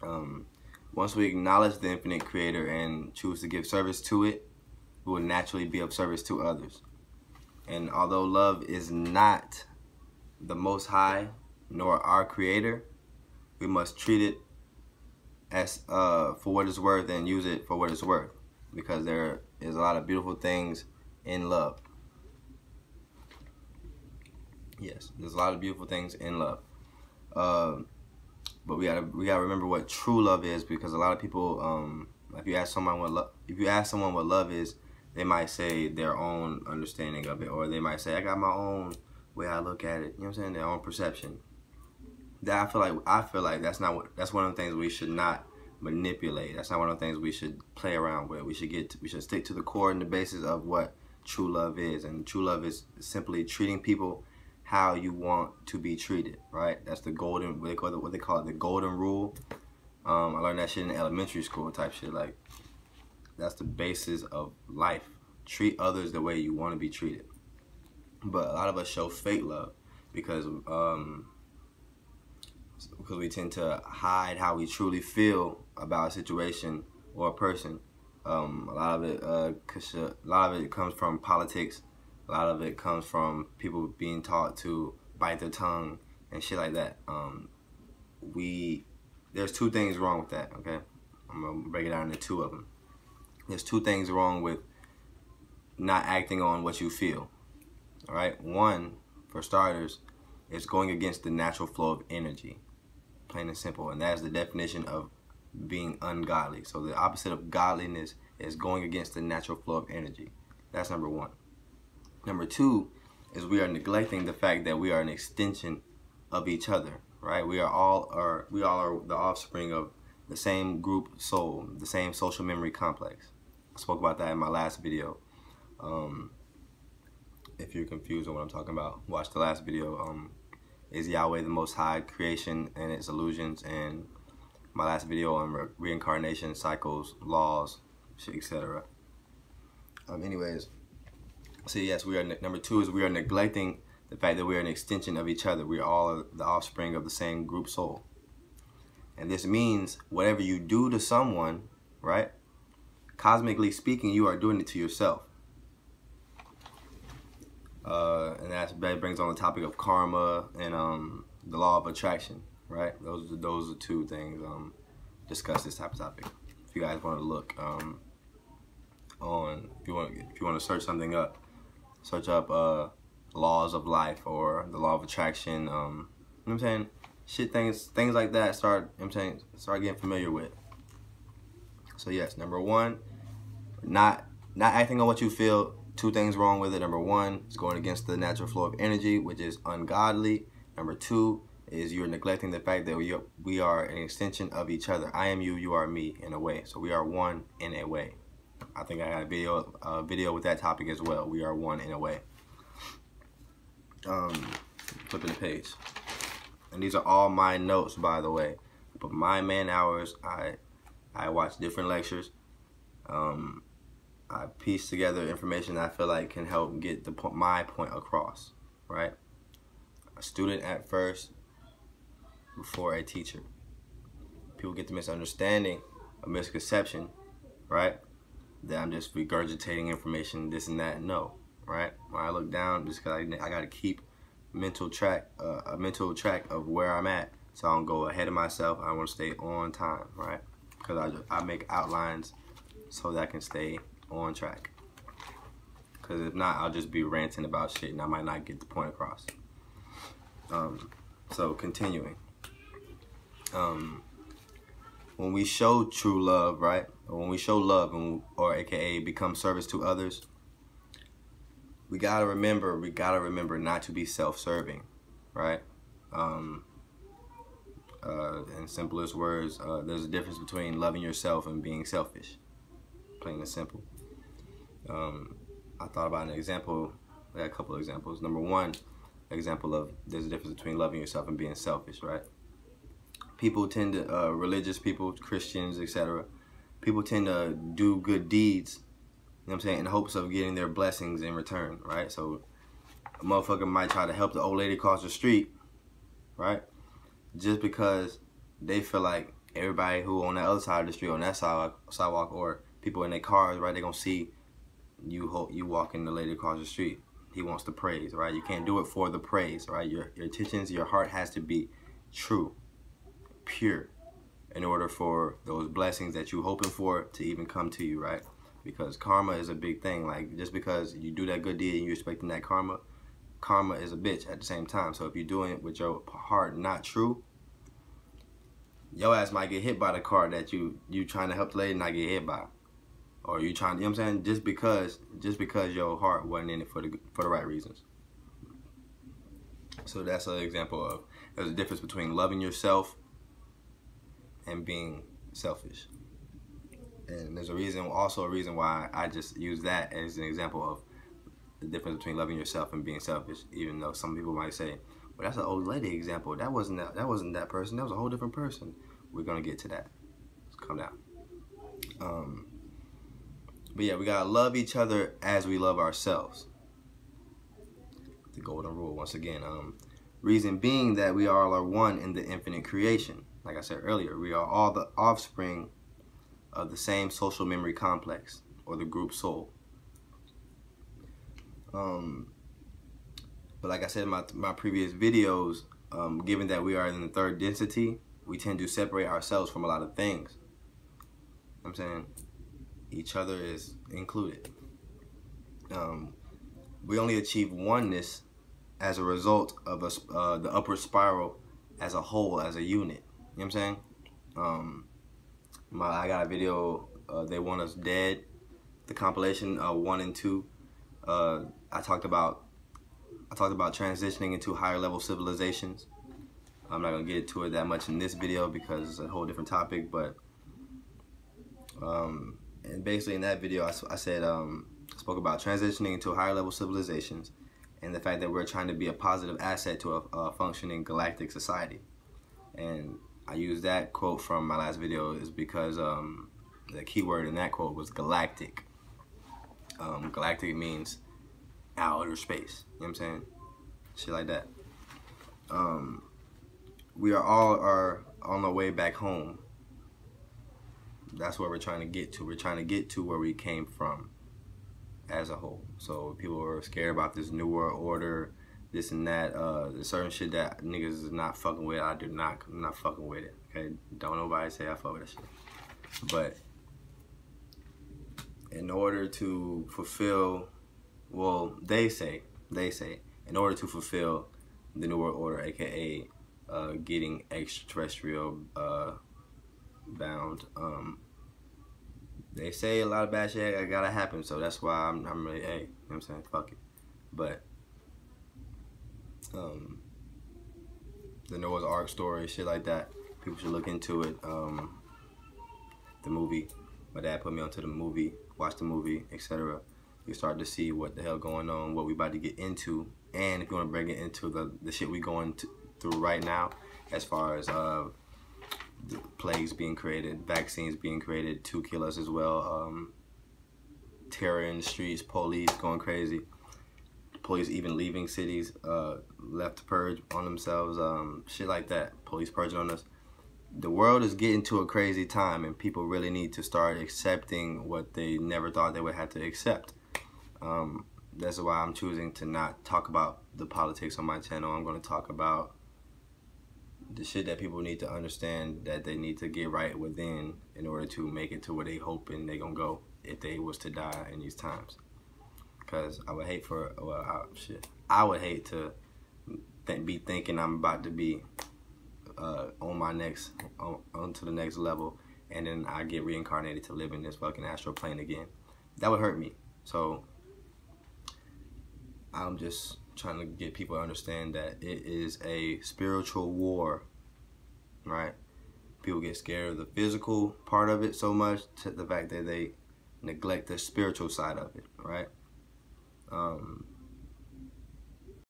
Um, Once we acknowledge the infinite creator and choose to give service to it, we will naturally be of service to others. And although love is not the Most High nor our creator, we must treat it as for what it's worth and use it for what it's worth, because there is a lot of beautiful things in love. Yes, there's a lot of beautiful things in love. But we gotta remember what true love is, because a lot of people, if you ask someone what love is, they might say their own understanding of it, or they might say, I got my own way I look at it. You know what I'm saying? Their own perception. That I feel like that's one of the things we should not manipulate. That's not one of the things we should play around with. We should stick to the core and the basis of what true love is. And true love is simply treating people how you want to be treated, right? That's the golden, what they call it, the golden rule. I learned that shit in elementary school type shit. Like, that's the basis of life. Treat others the way you want to be treated. But a lot of us show fake love because we tend to hide how we truly feel about a situation or a person. A lot of it comes from politics. A lot of it comes from people being taught to bite their tongue and shit like that. There's two things wrong with that, okay? I'm going to break it down into two of them. There's two things wrong with not acting on what you feel, all right? One, for starters, is going against the natural flow of energy, plain and simple. And that's the definition of being ungodly. So the opposite of godliness is going against the natural flow of energy. That's number one. Number two is we are neglecting the fact that we are an extension of each other, right? We all are the offspring of the same group soul, the same social memory complex. I spoke about that in my last video. If you're confused on what I'm talking about, watch the last video. Is Yahweh the Most High, creation and its illusions, and my last video on reincarnation, cycles, laws, etc. Anyways. So yes, number two is we are neglecting the fact that we are an extension of each other. We are all the offspring of the same group soul. And this means whatever you do to someone, right? Cosmically speaking, you are doing it to yourself. And that brings on the topic of karma and the law of attraction, right? Those are two things discuss this type of topic. If you guys want to look if you want to search something up, search up laws of life or the law of attraction. You know what I'm saying? Things like that. Start getting familiar with. So yes, number one, not acting on what you feel. Two things wrong with it. Number one is going against the natural flow of energy, which is ungodly. Number two is you're neglecting the fact that we are an extension of each other. I am you, you are me, in a way. So we are one in a way. I think I got a video with that topic as well. We are one in a way. Flipping the page. And these are all my notes, by the way. But my man hours, I watch different lectures. I piece together information that I feel like can help get my point across, right? A student at first before a teacher. People get the misunderstanding, a misconception, right? That I'm just regurgitating information, this and that. No, right? When I look down, just because I got to keep a mental track of where I'm at, so I don't go ahead of myself. I want to stay on time, right? Because I make outlines so that I can stay on track. Because if not, I'll just be ranting about shit and I might not get the point across. So continuing. When we show true love, right? Or when we show love, or AKA become service to others, we gotta remember not to be self-serving, right? In simplest words, there's a difference between loving yourself and being selfish. Plain and simple. I thought about an example. I got a couple of examples. Number one, example of there's a difference between loving yourself and being selfish, right? People tend to, religious people, Christians, etc. People tend to do good deeds, you know what I'm saying, in hopes of getting their blessings in return, right? So a motherfucker might try to help the old lady across the street, right? Just because they feel like everybody who on the other side of the street, on that sidewalk, or people in their cars, right, they're gonna see you walking the lady across the street. He wants the praise, right? You can't do it for the praise, right? Your intentions, your heart has to be true, pure, in order for those blessings that you're hoping for to even come to you, right? Because karma is a big thing. Like, just because you do that good deed and you're expecting that karma is a bitch at the same time. So if you're doing it with your heart not true, your ass might get hit by the car that you trying to help the lady not get hit by. Or you trying, you know what I'm saying? Just because your heart wasn't in it for the right reasons. So that's an example of, there's a difference between loving yourself and being selfish. And there's also a reason why I just use that as an example of the difference between loving yourself and being selfish. Even though some people might say, well, that's an old lady example. That wasn't that person. That was a whole different person. We're gonna get to that. Let's calm down. But yeah, we gotta love each other as we love ourselves. The golden rule, once again. Reason being that we all are one in the infinite creation. Like I said earlier, we are all the offspring of the same social memory complex, or the group soul. But like I said in my previous videos, given that we are in the third density, we tend to separate ourselves from a lot of things. I'm saying each other is included. We only achieve oneness as a result of the upward spiral as a whole, as a unit. You know what I'm saying? I got a video, They Want Us Dead, the compilation 1 and 2. I talked about transitioning into higher level civilizations. I'm not gonna get to it that much in this video because it's a whole different topic, but and basically in that video I said I spoke about transitioning into higher level civilizations and the fact that we're trying to be a positive asset to a functioning galactic society. And I used that quote from my last video is because the key word in that quote was galactic. Galactic means outer space, you know what I'm saying? Shit like that. We are all on our way back home. That's where we're trying to get to. We're trying to get to where we came from as a whole. So people are scared about this new world order, this and that. There's certain shit that niggas is not fucking with. I'm not fucking with it. Okay, don't nobody say I fuck with that shit. But in order to fulfill, well, they say, in order to fulfill the New World Order, aka getting extraterrestrial bound, they say a lot of bad shit gotta happen, so that's why I'm really, hey, you know what I'm saying, fuck it. But the Noah's Ark story, shit like that, people should look into it. The movie, my dad put me onto the movie, watch the movie, etc. You start to see what the hell going on, what we about to get into, and if you want to bring it into the shit we going through right now, as far as the plagues being created, vaccines being created to kill us as well, terror in the streets, police going crazy, police even leaving cities, left to purge on themselves, shit like that, police purging on us. The world is getting to a crazy time, and people really need to start accepting what they never thought they would have to accept. That's why I'm choosing to not talk about the politics on my channel. I'm going to talk about the shit that people need to understand that they need to get right within in order to make it to where they hoping they gonna go if they was to die in these times. Because I would hate for, well, I would hate to be thinking I'm about to be on to the next level, and then I get reincarnated to live in this fucking astral plane again. That would hurt me. So I'm just trying to get people to understand that it is a spiritual war, right? People get scared of the physical part of it so much to the fact that they neglect the spiritual side of it, right?